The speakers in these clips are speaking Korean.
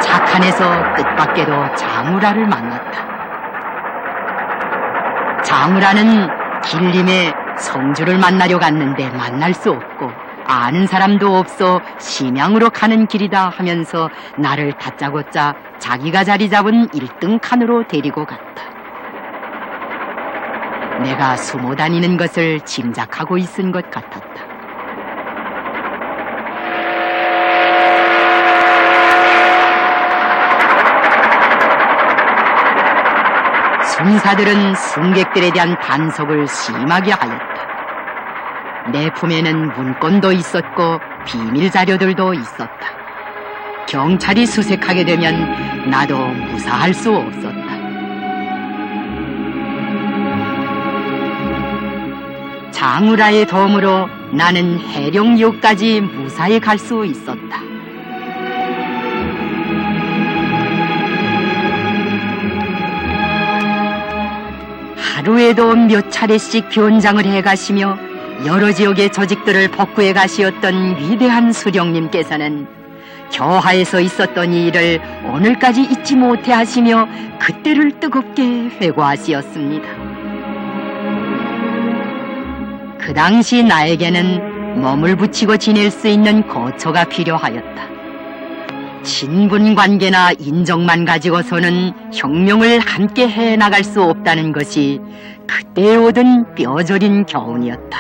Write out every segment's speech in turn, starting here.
착한에서 뜻밖에도 장우라를 만났다. 장우라는 길림에 성주를 만나려 갔는데 만날 수 없고 아는 사람도 없어 심양으로 가는 길이다 하면서 나를 다짜고짜 자기가 자리 잡은 1등 칸으로 데리고 갔다. 내가 숨어 다니는 것을 짐작하고 있은 것 같았다. 순사들은 승객들에 대한 단속을 심하게 하였다. 내 품에는 문건도 있었고 비밀 자료들도 있었다. 경찰이 수색하게 되면 나도 무사할 수 없었다. 장우라의 도움으로 나는 해룡역까지 무사히 갈 수 있었다. 하루에도 몇 차례씩 변장을 해가시며 여러 지역의 조직들을 복구해 가시었던 위대한 수령님께서는 교하에서 있었던 이 일을 오늘까지 잊지 못해 하시며 그때를 뜨겁게 회고하시었습니다. 그 당시 나에게는 몸을 붙이고 지낼 수 있는 거처가 필요하였다. 친분 관계나 인정만 가지고서는 혁명을 함께 해나갈 수 없다는 것이 그때 얻은 뼈저린 교훈이었다.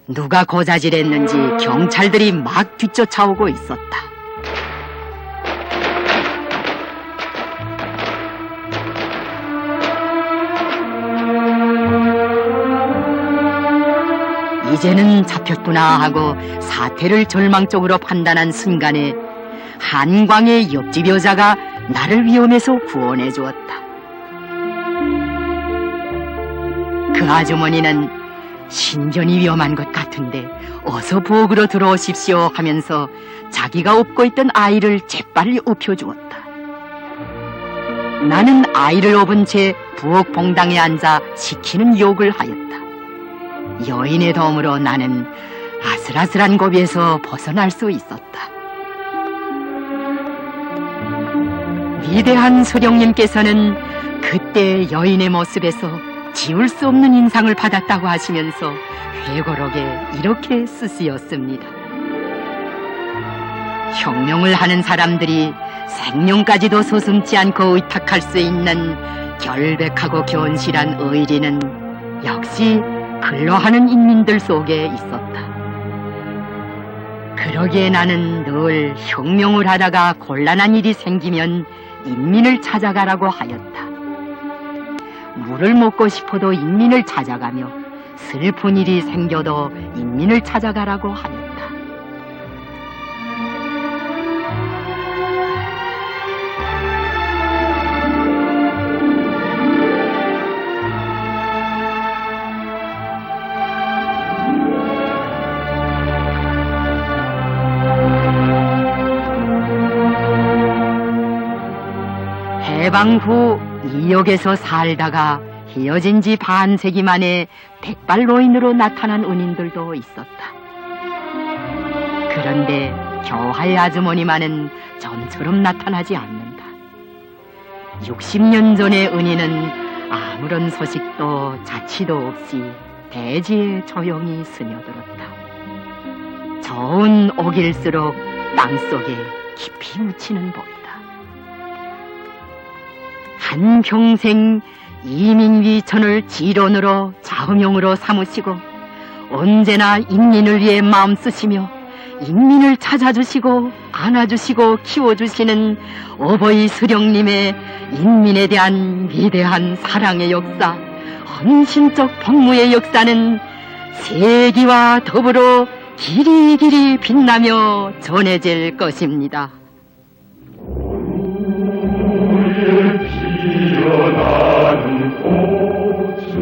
누가 고자질했는지 경찰들이 막 뒤쫓아오고 있었다. 이제는 잡혔구나 하고 사태를 절망적으로 판단한 순간에 한광의 옆집 여자가 나를 위험에서 구원해 주었다. 그 아주머니는 신변이 위험한 것 같은데 어서 부엌으로 들어오십시오 하면서 자기가 업고 있던 아이를 재빨리 업혀주었다. 나는 아이를 업은 채 부엌 봉당에 앉아 시키는 욕을 하였다. 여인의 도움으로 나는 아슬아슬한 고비에서 벗어날 수 있었다. 위대한 수령님께서는 그때 여인의 모습에서 지울 수 없는 인상을 받았다고 하시면서 회고록에 이렇게 쓰시었습니다. 혁명을 하는 사람들이 생명까지도 서슴지 않고 의탁할 수 있는 결백하고 견실한 의리는 역시 근로하는 인민들 속에 있었다. 그러기에 나는 늘 혁명을 하다가 곤란한 일이 생기면 인민을 찾아가라고 하였다. 물을 먹고 싶어도 인민을 찾아가며 슬픈 일이 생겨도 인민을 찾아가라고 하였다. 해방 후 이역에서 살다가 헤어진 지 반세기 만에 백발노인으로 나타난 은인들도 있었다. 그런데 교화의 아주머니만은 전처럼 나타나지 않는다. 60년 전의 은인은 아무런 소식도 자취도 없이 대지에 조용히 스며들었다. 좋은 옥일수록 땅속에 깊이 묻히는 보이다. 한평생 이민위천을 지론으로 자음용으로 삼으시고 언제나 인민을 위해 마음 쓰시며 인민을 찾아주시고 안아주시고 키워주시는 어버이 수령님의 인민에 대한 위대한 사랑의 역사, 헌신적 복무의 역사는 세기와 더불어 길이길이 빛나며 전해질 것입니다. 피어나는 꽃은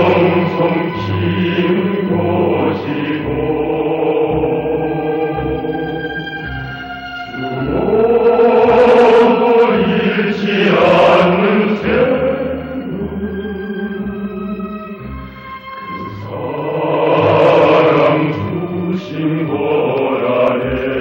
정성 피는 것이고 죽어도 잃지 않는 샘은 그 사랑 중 거라네.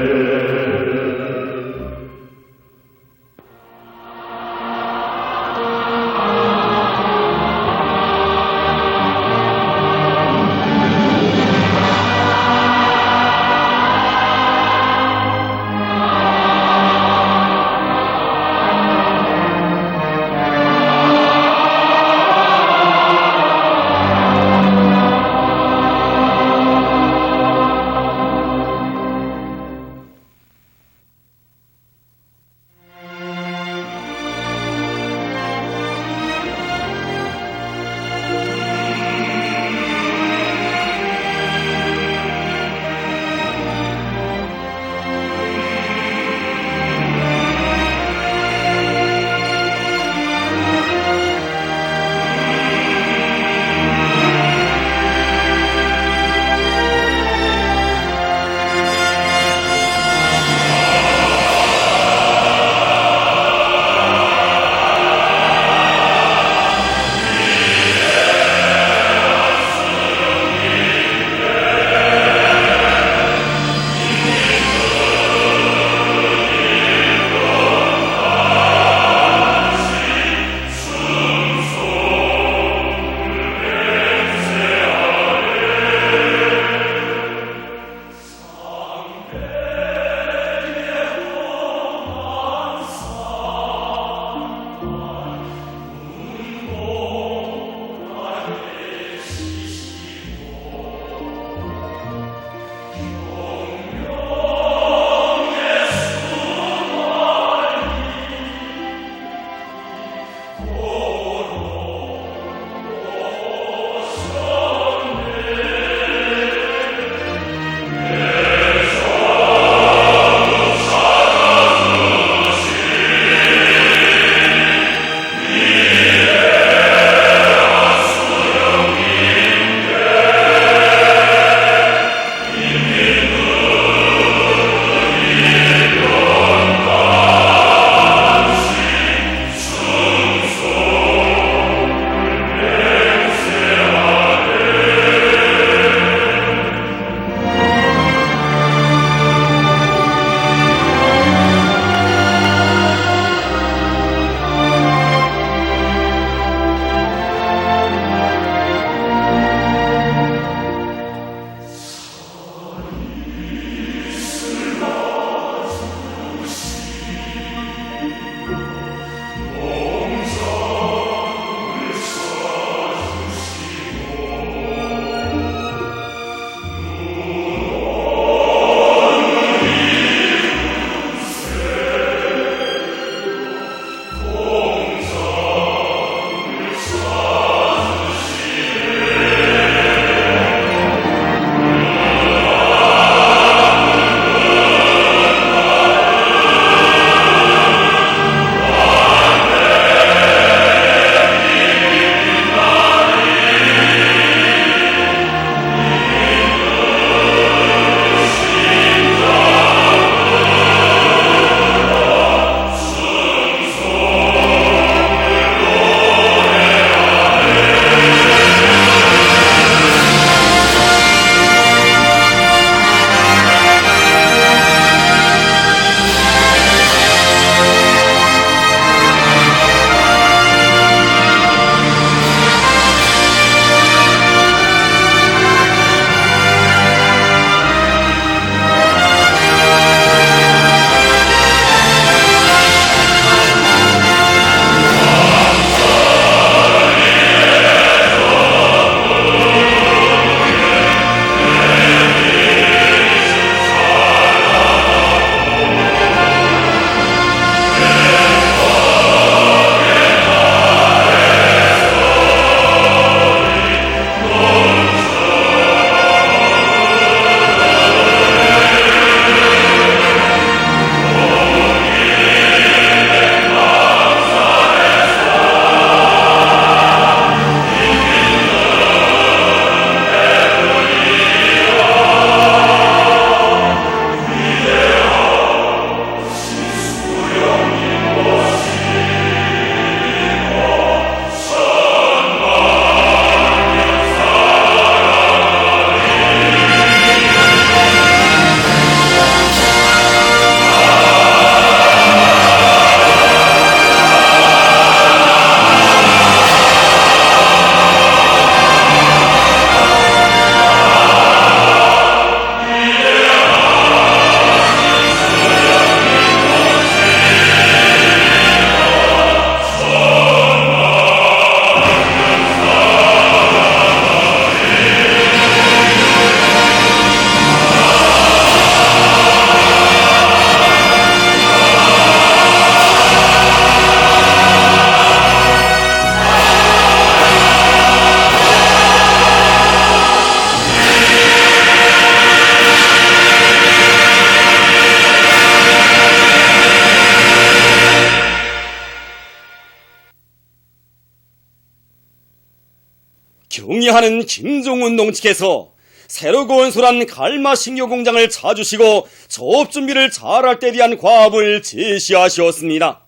경의하는 김종운 농측에서 새로 건설한 갈마식료 공장을 찾으시고 조업 준비를 잘할 때 대한 과업을 제시하셨습니다.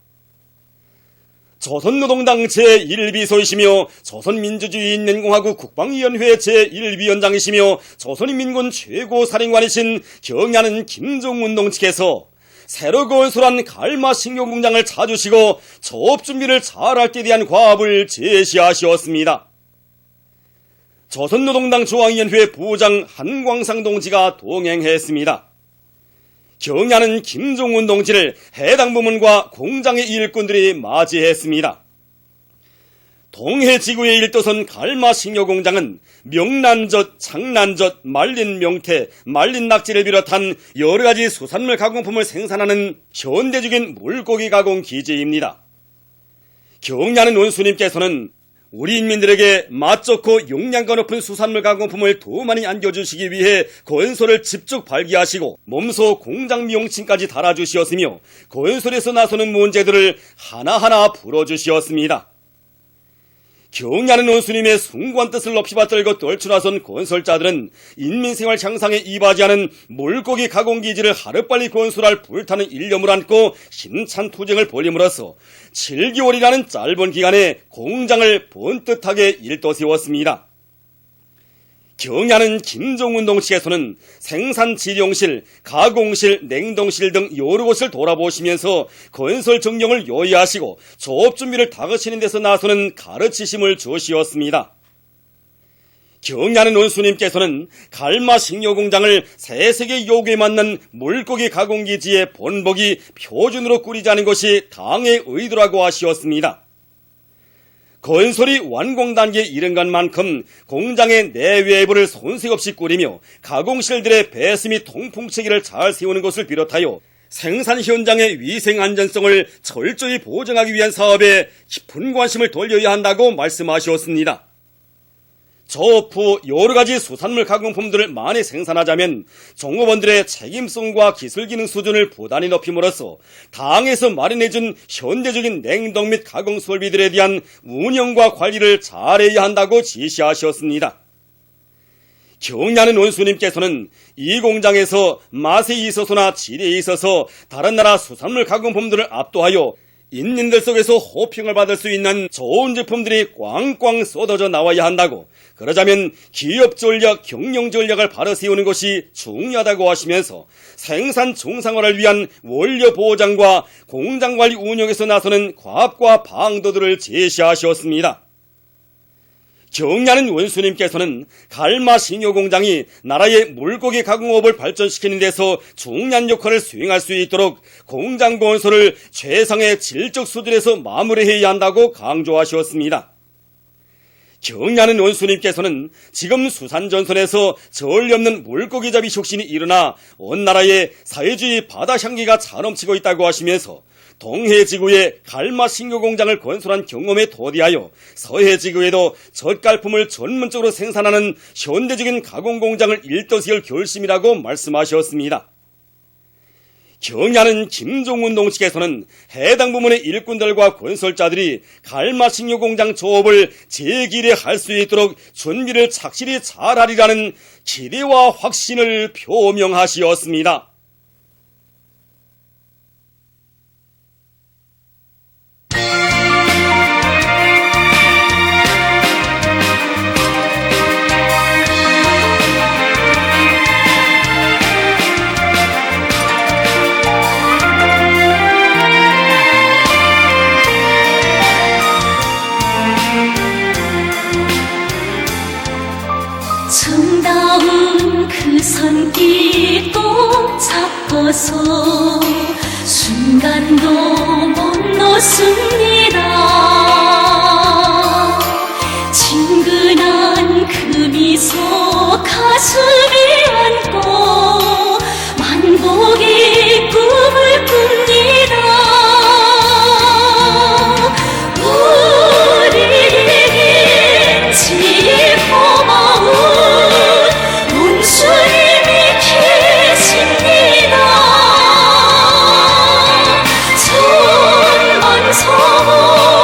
조선노동당 제1비서이시며 조선민주주의인민공화국 국방위원회 제1위원장이시며 조선인민군 최고사령관이신 경의하는 김종운 농측에서 새로 건설한 갈마식료 공장을 찾으시고 조업 준비를 잘할 때 대한 과업을 제시하셨습니다. 조선노동당 중앙위원회 부장 한광상 동지가 동행했습니다. 경의하는 김종운 동지를 해당 부문과 공장의 일꾼들이 맞이했습니다. 동해지구의 일도선 갈마식료 공장은 명란젓, 장란젓, 말린 명태, 말린 낙지를 비롯한 여러가지 수산물 가공품을 생산하는 현대적인 물고기 가공 기지입니다. 경의하는 원수님께서는 우리 인민들에게 맛 좋고 용량가 높은 수산물 가공품을 더 많이 안겨주시기 위해 건설을 직접 발기하시고 몸소 공장 미용층까지 달아주시었으며 건설에서 나서는 문제들을 하나하나 풀어주시었습니다. 경의하는 원수님의 숭고한 뜻을 높이 받들고 떨쳐나선 건설자들은 인민생활 향상에 이바지하는 물고기 가공기지를 하루빨리 건설할 불타는 일념을 안고 힘찬 투쟁을 벌임으로써 7개월이라는 짧은 기간에 공장을 번듯하게 일떠세웠습니다. 경의하는 김종운 동측에서는 생산 지령실, 가공실, 냉동실 등 여러 곳을 돌아보시면서 건설 정령을 요의하시고 조업 준비를 다그치는 데서 나서는 가르치심을 주시었습니다. 경의하는 원수님께서는 갈마식료 공장을 세세계 요구에 맞는 물고기 가공기지의 본보기 표준으로 꾸리자는 것이 당의 의도라고 하시었습니다. 건설이 완공 단계에 이른 것만큼 공장의 내외부를 손색 없이 꾸리며 가공실들의 배수 및 통풍체계를 잘 세우는 것을 비롯하여 생산 현장의 위생 안전성을 철저히 보장하기 위한 사업에 깊은 관심을 돌려야 한다고 말씀하셨습니다. 조업 후 여러가지 수산물 가공품들을 많이 생산하자면 종업원들의 책임성과 기술기능 수준을 부단히 높임으로써 당에서 마련해준 현대적인 냉동 및 가공 설비들에 대한 운영과 관리를 잘해야 한다고 지시하셨습니다. 경의하는 원수님께서는 이 공장에서 맛에 있어서나 질에 있어서 다른 나라 수산물 가공품들을 압도하여 인민들 속에서 호평을 받을 수 있는 좋은 제품들이 꽝꽝 쏟아져 나와야 한다고, 그러자면 기업 전략, 경영 전략을 바로 세우는 것이 중요하다고 하시면서 생산 정상화를 위한 원료 보장과 공장 관리 운영에서 나서는 과업과 방도들을 제시하셨습니다. 경의하는 원수님께서는 갈마식료 공장이 나라의 물고기 가공업을 발전시키는 데서 중요한 역할을 수행할 수 있도록 공장 건설을 최상의 질적 수준에서 마무리해야 한다고 강조하셨습니다. 경의하는 원수님께서는 지금 수산전선에서 전례 없는 물고기잡이 혁신이 일어나 온 나라에 사회주의 바다 향기가 차넘치고 있다고 하시면서 동해지구에 갈마식료 공장을 건설한 경험에 토대하여 서해지구에도 젓갈품을 전문적으로 생산하는 현대적인 가공공장을 일떠세울 결심이라고 말씀하셨습니다. 경의하는 김종운 동측에서는 해당 부문의 일꾼들과 건설자들이 갈마식료 공장 조업을 재기대할 수 있도록 준비를 착실히 잘하리라는 기대와 확신을 표명하시었습니다. 정다운 그 손길도 잡고서 순간도 못 놓습니다. 친근한 그 미소 가슴에 안고 만복의 꿈을 꿉니다. 우리에겐 제일 고마운 원수님이 계십니다. 천만 소원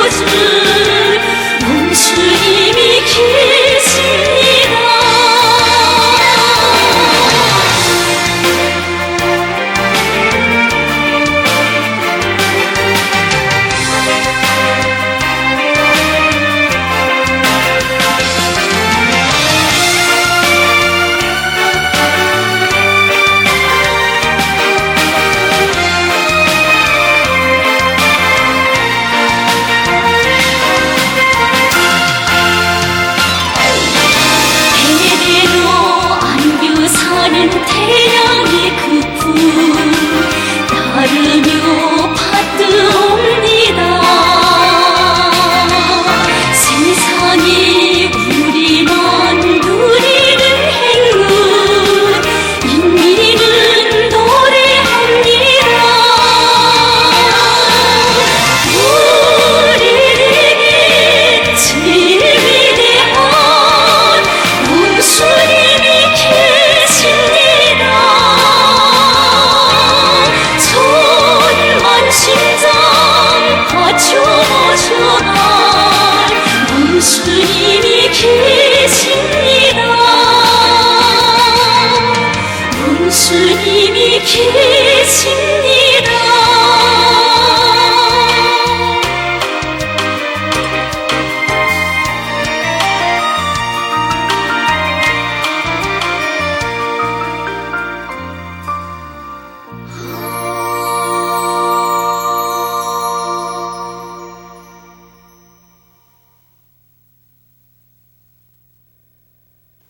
지켜줄 원수님이 계십니다. 태양의 그 품 따르며 받듭니다. 세상이 우리만 누리는 행운 인기는 노래합니다. 우리에게 제일 위대한 원수님이 계십니다. 심장 받쳐보셔라 원수님이 계십니다. 원수님이 계십니다.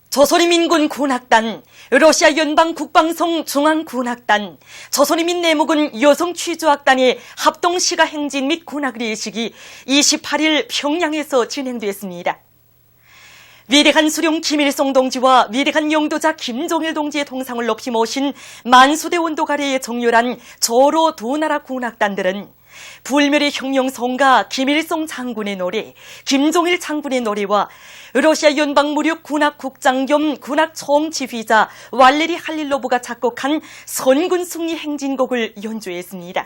조선인민군 군악단, 러시아 연방 국방성 중앙군악단, 조선인민 내무군 여성 취조악단의 합동 시가 행진 및 군악 예식이 28일 평양에서 진행됐습니다. 위대한 수령 김일성 동지와 위대한 영도자 김종일 동지의 동상을 높이 모신 만수대 원도 가래에 정렬한 조로 두 나라 군악단들은 불멸의 혁명성가 김일성 장군의 노래, 김종일 장군의 노래와 러시아 연방무력 군악국장 겸 군악총지휘자 왈레리 할릴로브가 작곡한 선군 승리 행진곡을 연주했습니다.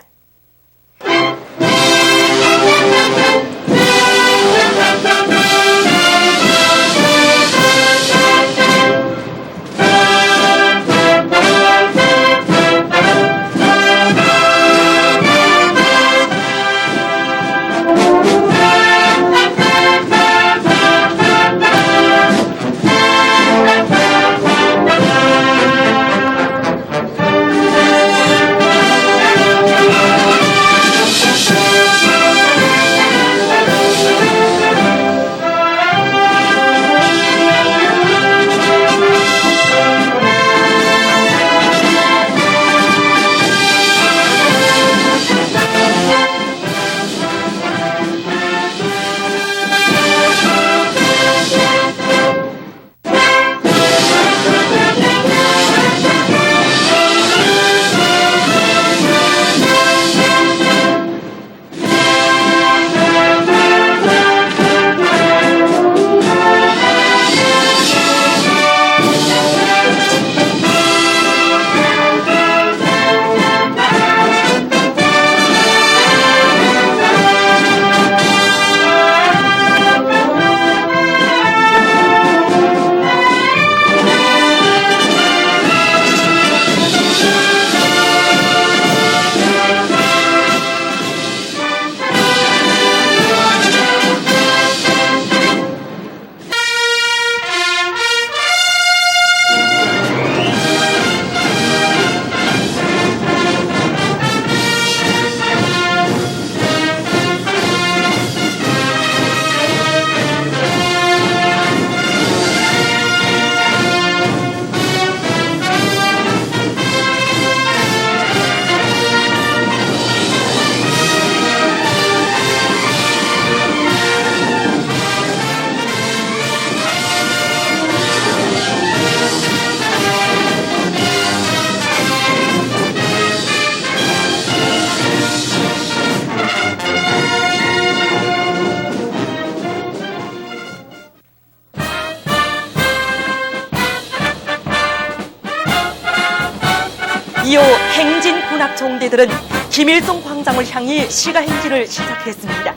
이후 행진 군악 종대들은 김일성 광장을 향해 시가 행진을 시작했습니다.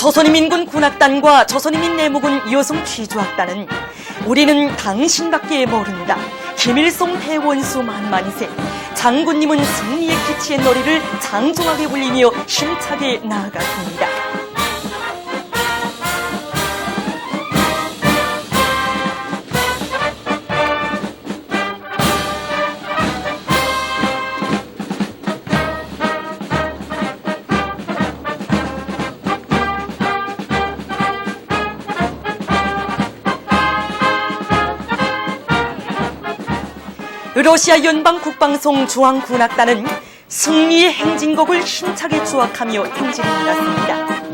조선인민군 군악단과 조선인민내무군 여성취조악단은 우리는 당신밖에 모른다. 김일성 대원수 만만세. 장군님은 승리의 기치의 노래를 장중하게 울리며 힘차게 나아갔습니다. 러시아 연방 국방성 중앙군악단은 승리의 행진곡을 힘차게 주악하며 행진을 나갔습니다.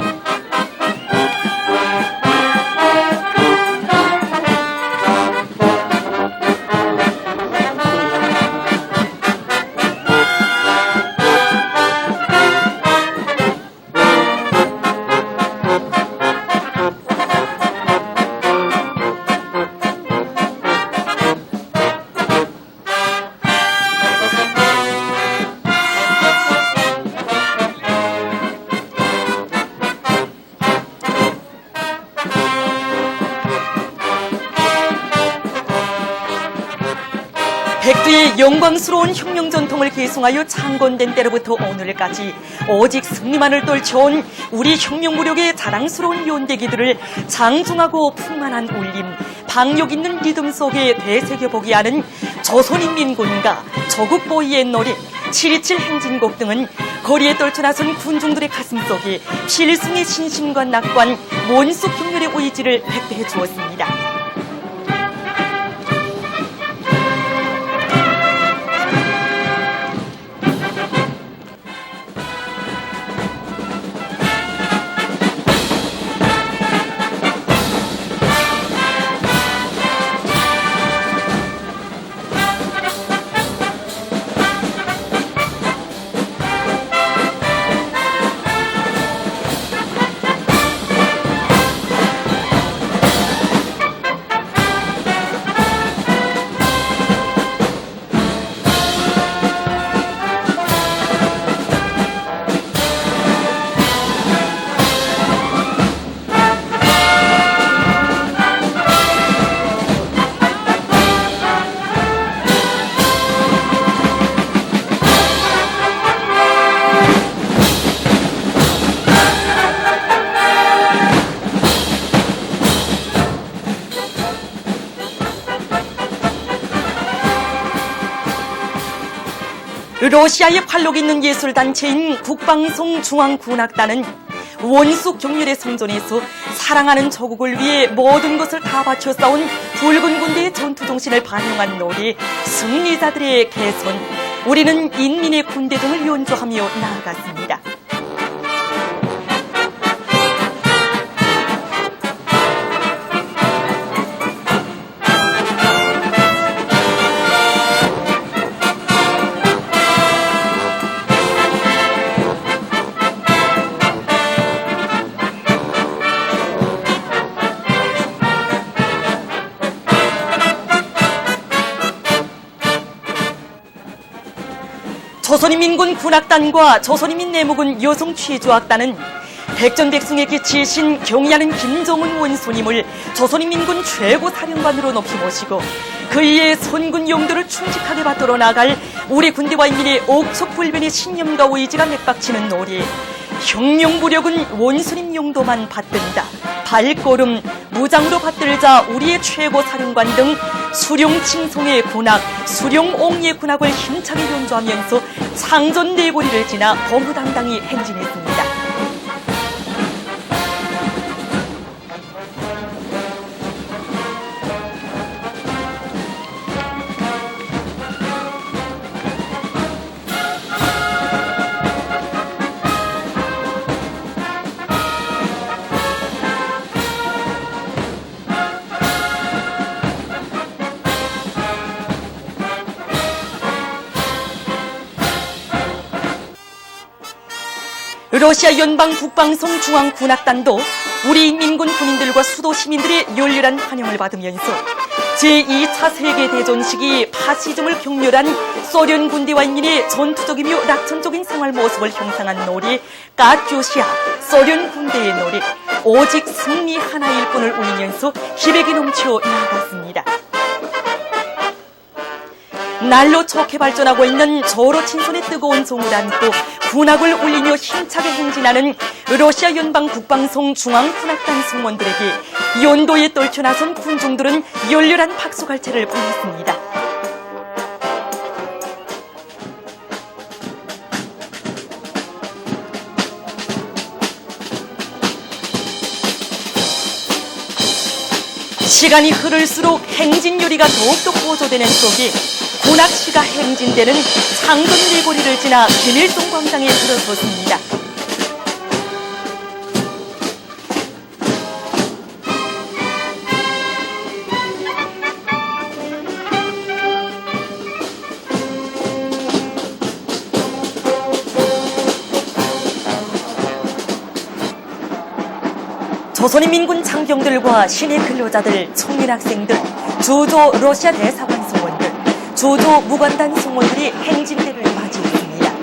백두의 영광스러운 혁명 전통을 계승하여 창건된 때로부터 오늘까지 오직 승리만을 떨쳐온 우리 혁명 무력의 자랑스러운 연대기들을 장중하고 풍만한 울림, 박력 있는 리듬 속에 되새겨보게 하는 조선인민군과 조국보위의 노래, 7.27 행진곡 등은 거리에 떨쳐나선 군중들의 가슴 속에 필승의 신심과 낙관, 원숙 격렬의 의지를 백대해 주었습니다. 러시아의 활력 있는 예술단체인 국방성 중앙군악단은 원수 격렬의 성전에서 사랑하는 조국을 위해 모든 것을 다 바쳐 싸운 붉은 군대의 전투정신을 반영한 노래 승리자들의 개선, 우리는 인민의 군대 등을 연주하며 나아갔습니다. 조선인민군 군악단과 조선인민내무군 여성취조악단은 백전백승의 기치이신 경의하는 김정은 원수님을 조선인민군 최고 사령관으로 높이 모시고 그의 선군 용도를 충직하게 받들어 나갈 우리 군대와 인민의 옥석불변의 신념과 의지가 맥박치는 노래 혁명무력은 원수님 용도만 받든다. 발걸음 무장으로 받들자 우리의 최고 사령관 등 수룡칭송의 군악, 수룡옹의 군악을 힘차게 연주하면서 상전 네고리를 지나 범무당당히 행진했습니다. 러시아 연방 국방성 중앙군악단도 우리 인민군 군인들과 수도 시민들의 열렬한 환영을 받으면서 제2차 세계대전 시기 파시즘을 경멸한 소련 군대와 인민의 전투적이며 낙천적인 생활 모습을 형상한 노래 까tyusha, 소련 군대의 노래 오직 승리 하나일 뿐을 울리면서 기백이 넘쳐 나갔습니다. 날로 좋게 발전하고 있는 저로 친손의 뜨거운 종을 안고 군악을 울리며 힘차게 행진하는 러시아 연방 국방성 중앙군악단 승무원들에게 연도에 떨쳐 나선 군중들은 열렬한 박수갈채를 보냈습니다. 시간이 흐를수록 행진 요리가 더욱더 고조되는 속에 군악시가 행진되는 창동 내거리를 지나 김일성 광장에 들어섰습니다. 조선인민군 장병들과 시내 근로자들, 청년 학생들, 주조 러시아 대사관 승무원들, 주조 무관단 승무원들이 행진대를 맞이했습니다.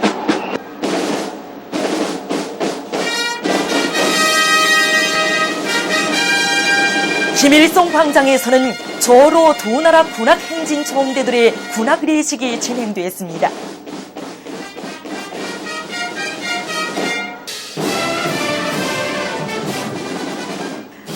김일성 광장에서는 조로 두 나라 군악 행진 총대들의 군악 레식이 진행됐습니다.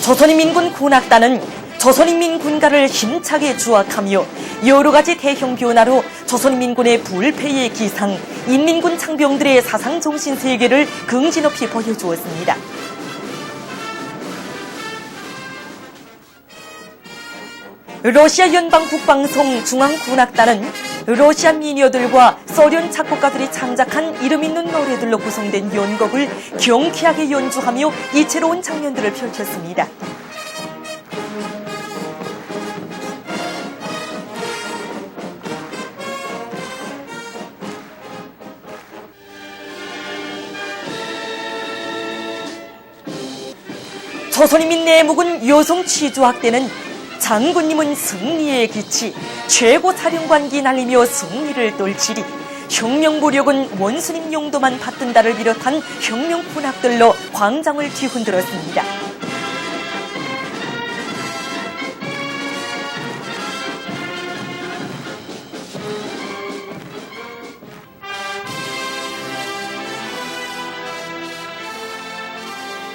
조선인민군 군악단은 조선인민군가를 힘차게 주악하며 여러가지 대형 변화로 조선인민군의 불패의 기상, 인민군 장병들의 사상정신 세계를 긍지 높이 보여주었습니다. 러시아 연방국방성 중앙군악단은 러시아 미녀들과 소련 작곡가들이 창작한 이름 있는 노래들로 구성된 연곡을 경쾌하게 연주하며 이채로운 장면들을 펼쳤습니다. 조선인민 내무군 여성 취조학대는 장군님은 승리의 기치, 최고 사령관기 날리며 승리를 떨치리, 혁명무력은 원수님 용도만 받든다를 비롯한 혁명군악들로 광장을 뒤흔들었습니다.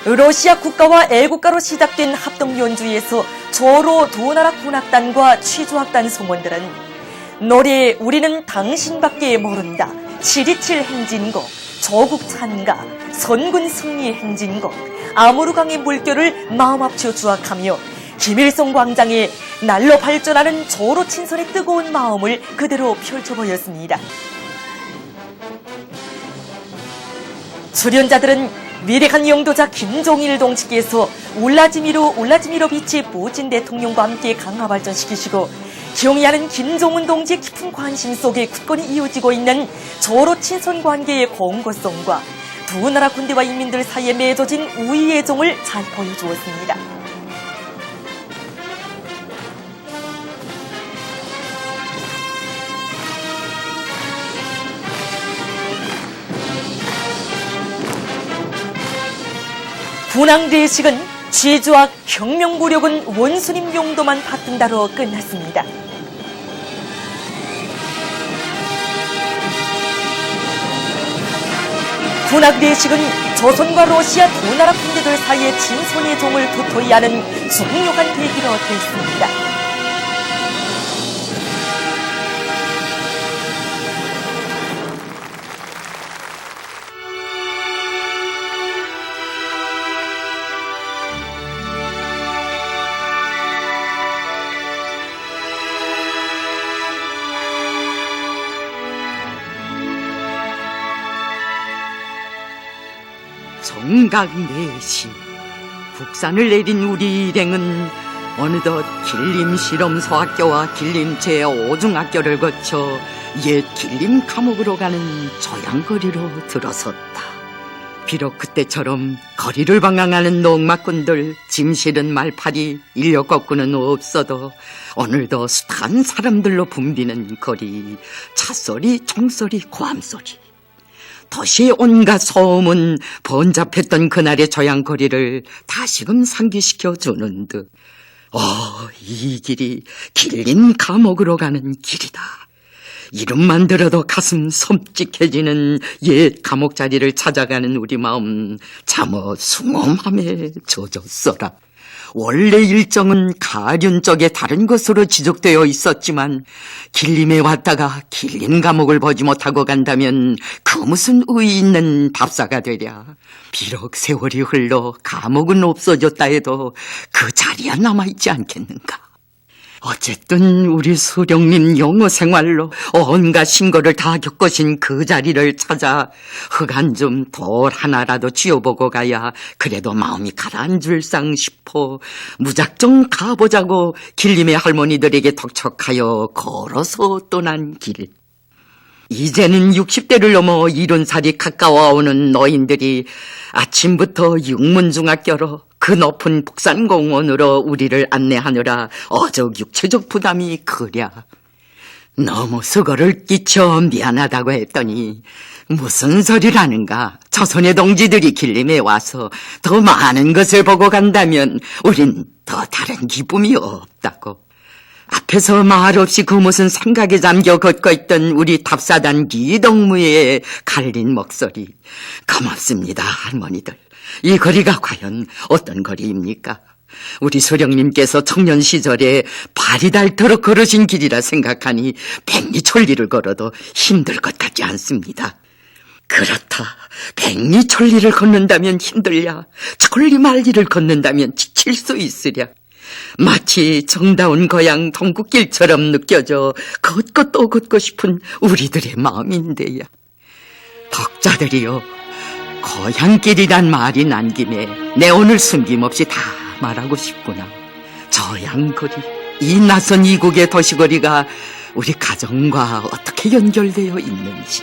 러시아 국가와 애국가로 시작된 합동연주에서 조로 두 나라 군악단과 취조악단 승무원들은 노래 우리는 당신밖에 모른다, 727 행진곡, 조국 찬가, 선군 승리 행진곡, 아모르강의 물결을 마음 합쳐 주악하며 김일성 광장에 날로 발전하는 조로 친선의 뜨거운 마음을 그대로 펼쳐보였습니다. 출연자들은 위대한 영도자 김종일 동지께서 울라지미로비치 푸틴 대통령과 함께 강화 발전시키시고 경의하는 김정은 동지의 깊은 관심 속에 굳건히 이어지고 있는 조로 친선 관계의 공고성과 두 나라 군대와 인민들 사이에 맺어진 우위의 정을 잘 보여주었습니다. 군악대식은 취조악 혁명무력은 원수님 용도만 받든다로 끝났습니다. 군악대식은 조선과 러시아 두 나라 군대들 사이의 진손의 종을 도토히 하는 중요한 계기로 됐습니다. 정각내시 국산을 내린 우리 일행은 어느덧 길림실험소학교와 길림 제5중학교를 거쳐 옛 길림 감옥으로 가는 조양거리로 들어섰다. 비록 그때처럼 거리를 방황하는 농막꾼들, 짐 실은 말팔이, 인력 거꾸는 없어도 오늘도 숱한 사람들로 붐비는 거리, 차소리, 총소리, 고함소리. 도시의 온갖 소음은 번잡했던 그날의 조양거리를 다시금 상기시켜 주는 듯. 이 길이 길린 감옥으로 가는 길이다. 이름만 들어도 가슴 섬찟해지는 옛 감옥 자리를 찾아가는 우리 마음 참어 숭엄함에 젖었어라. 원래 일정은 가륜 쪽의 다른 곳으로 지적되어 있었지만 길림에 왔다가 길린 감옥을 보지 못하고 간다면 그 무슨 의의 있는 답사가 되랴. 비록 세월이 흘러 감옥은 없어졌다 해도 그 자리야 남아있지 않겠는가. 어쨌든 우리 수령님 영어 생활로 온갖 신고를 다 겪으신 그 자리를 찾아 흙 한 줌 돌 하나라도 쥐어보고 가야 그래도 마음이 가라앉을상 싶어 무작정 가보자고 길림의 할머니들에게 덕촉하여 걸어서 떠난 길. 이제는 60대를 넘어 70살이 가까워오는 노인들이 아침부터 육문중학교로 그 높은 북산공원으로 우리를 안내하느라 어적 육체적 부담이 크랴. 너무 수고를 끼쳐 미안하다고 했더니 무슨 소리라는가. 조선의 동지들이 길림에 와서 더 많은 것을 보고 간다면 우린 더 다른 기쁨이 없다고. 앞에서 말없이 그 무슨 생각에 잠겨 걷고 있던 우리 탑사단 리동무의 갈린 목소리. 고맙습니다, 할머니들. 이 거리가 과연 어떤 거리입니까? 우리 소령님께서 청년 시절에 발이 닳도록 걸으신 길이라 생각하니 백리천리를 걸어도 힘들 것 같지 않습니다. 그렇다. 백리천리를 걷는다면 힘들랴. 천리만리를 걷는다면 지칠 수 있으랴. 마치 정다운 고향 동국길처럼 느껴져 걷고 또 걷고 싶은 우리들의 마음인데야. 덕자들이여, 고향길이란 말이 난 김에 내 오늘 숨김없이 다 말하고 싶구나. 조양거리, 이 낯선 이국의 도시거리가 우리 가정과 어떻게 연결되어 있는지.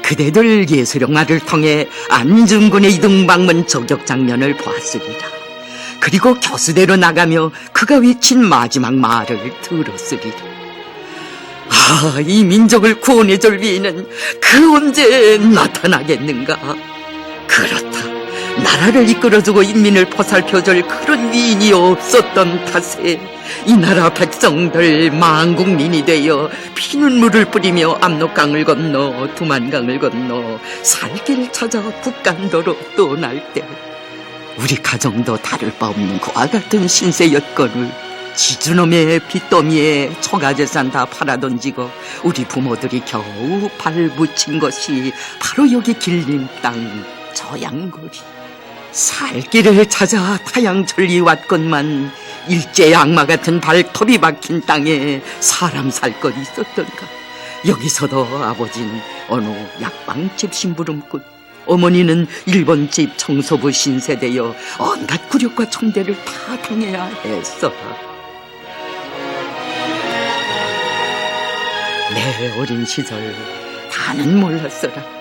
그대들 예술영화를 통해 안중근의 이등방문 저격 장면을 보았으리라. 그리고 교수대로 나가며 그가 외친 마지막 말을 들었으리라. 이 민족을 구원해줄 위인은 그 언제 나타나겠는가. 그렇다. 나라를 이끌어주고 인민을 보살펴줄 그런 위인이 없었던 탓에 이 나라 백성들 만국민이 되어 피눈물을 뿌리며 압록강을 건너 두만강을 건너 살 길 찾아 북간도로 떠날 때 우리 가정도 다를 바 없는 그와 같은 신세였거늘 지주놈의 빚더미에 초가재산 다 팔아던지고 우리 부모들이 겨우 발붙인 것이 바로 여기 길림 땅 조양거리. 살 길을 찾아 타양천리 왔건만 일제의 악마 같은 발톱이 박힌 땅에 사람 살 것 있었던가. 여기서도 아버진 어느 약방집 심부름꾼, 어머니는 일본집 청소부 신세되어 온갖 굴욕과 총대를 다 당해야 했어. 내 어린 시절 다는 몰랐어라.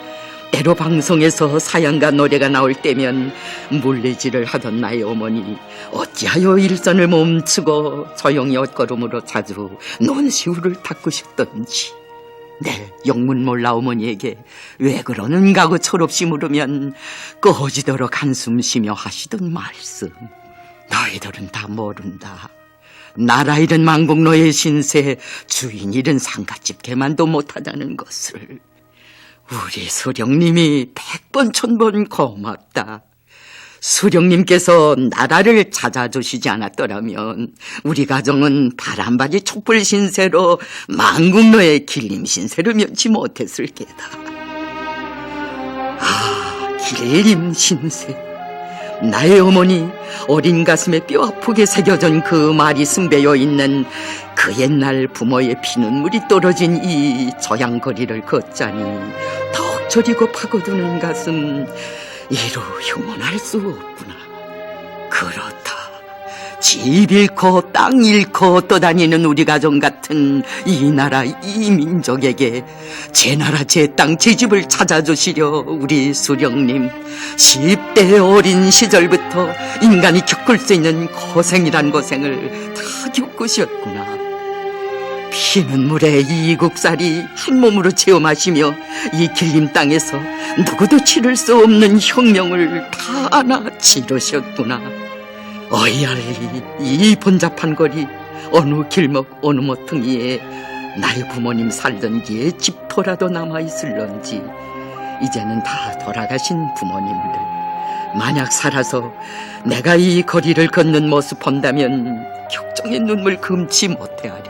때로 방송에서 사연과 노래가 나올 때면 물레질을 하던 나의 어머니 어찌하여 일선을 멈추고 조용히 옷걸음으로 자주 논시울을 닦으셨던지. 내 영문 몰라 어머니에게 왜 그러는가 고 철없이 물으면 꺼지도록 한숨 쉬며 하시던 말씀. 너희들은 다 모른다. 나라 잃은 망국노의 신세, 주인 잃은 상갓집 개만도 못하다는 것을. 우리 수령님이 100번 1000번 고맙다. 수령님께서 나라를 찾아주시지 않았더라면 우리 가정은 바람바지 촛불 신세로 망국노의 길림 신세를 면치 못했을 게다. 길림 신세. 나의 어머니 어린 가슴에 뼈아프게 새겨진 그 말이 승배어 있는 그 옛날 부모의 피눈물이 떨어진 이 조양거리를 걷자니 덕 저리고 파고드는 가슴 이루 흉언할 수 없구나. 그렇다. 집 잃고 땅 잃고 떠다니는 우리 가정 같은 이 나라 이 민족에게 제 나라 제 땅 제 집을 찾아주시려 우리 수령님 10대 어린 시절부터 인간이 겪을 수 있는 고생이란 고생을 다 겪으셨구나. 피는 물에 이국살이 한 몸으로 체험하시며 이 길림 땅에서 누구도 치를 수 없는 혁명을 다 하나 치르셨구나. 어이알리 이 번잡한 거리 어느 길목 어느 모퉁이에 나의 부모님 살던 옛 집터라도 남아있을런지 이제는 다 돌아가신 부모님들 만약 살아서 내가 이 거리를 걷는 모습 본다면 격정의 눈물 금치 못해하리.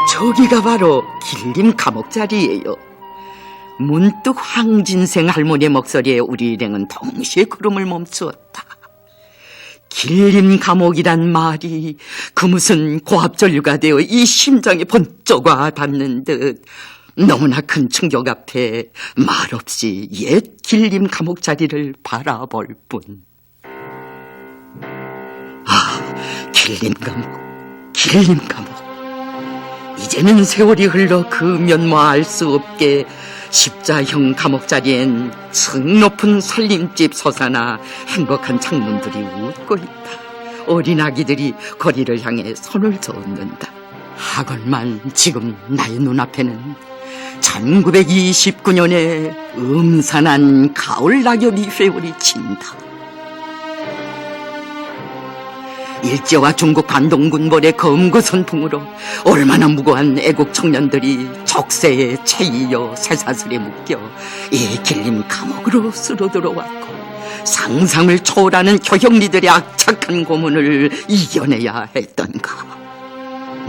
저기가 바로 길림 감옥 자리예요. 문득 황진생 할머니의 목소리에 우리 일행은 동시에 걸음을 멈추었다. 길림 감옥이란 말이 그 무슨 고압전류가 되어 이 심장에 번쩍 와닿는 듯 너무나 큰 충격 앞에 말없이 옛 길림 감옥 자리를 바라볼 뿐. 아, 길림 감옥, 길림 감옥. 이제는 세월이 흘러 그 면모 알 수 없게 십자형 감옥 자리엔 층 높은 살림집 솟아나 행복한 창문들이 웃고 있다. 어린 아기들이 거리를 향해 손을 저었는다. 하건만 지금 나의 눈앞에는 1929년에 음산한 가을 낙엽이 휘어리 친다. 일제와 중국 반동군벌의 검거선풍으로 얼마나 무고한 애국 청년들이 적세에 채이어 쇠사슬에 묶여 이 길림 감옥으로 쓸어들어왔고 상상을 초월하는 교형리들의 악착한 고문을 이겨내야 했던가.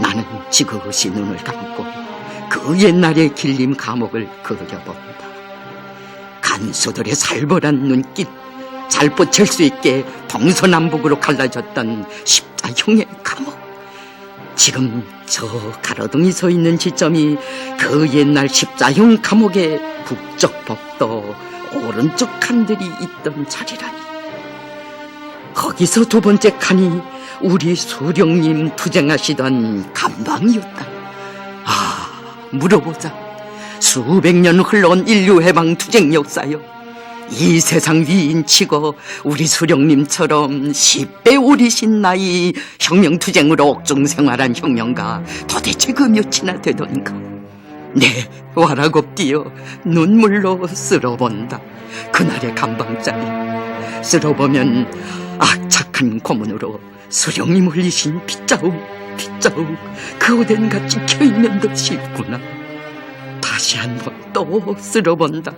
나는 지그시 눈을 감고 그 옛날의 길림 감옥을 그려본다. 간수들의 살벌한 눈길, 잘붙일 수 있게 동서남북으로 갈라졌던 십자형의 감옥. 지금 저 가로등이 서 있는 지점이 그 옛날 십자형 감옥의 북쪽 복도 오른쪽 칸들이 있던 자리라니. 거기서 두 번째 칸이 우리 수령님 투쟁하시던 감방이었다. 아, 물어보자. 수백 년 흘러온 인류해방 투쟁 역사여, 이 세상 위인치고 우리 수령님처럼 10대 어리신 나이 혁명투쟁으로 옥중생활한 혁명가 도대체 그 몇이나 되던가. 네, 와라곱디여 눈물로 쓸어본다. 그날의 감방자리 쓸어보면 악착한 고문으로 수령님 흘리신 빗자국 그 오댄가 찍혀있는 듯이 있구나. 다시 한번 또 쓸어본다.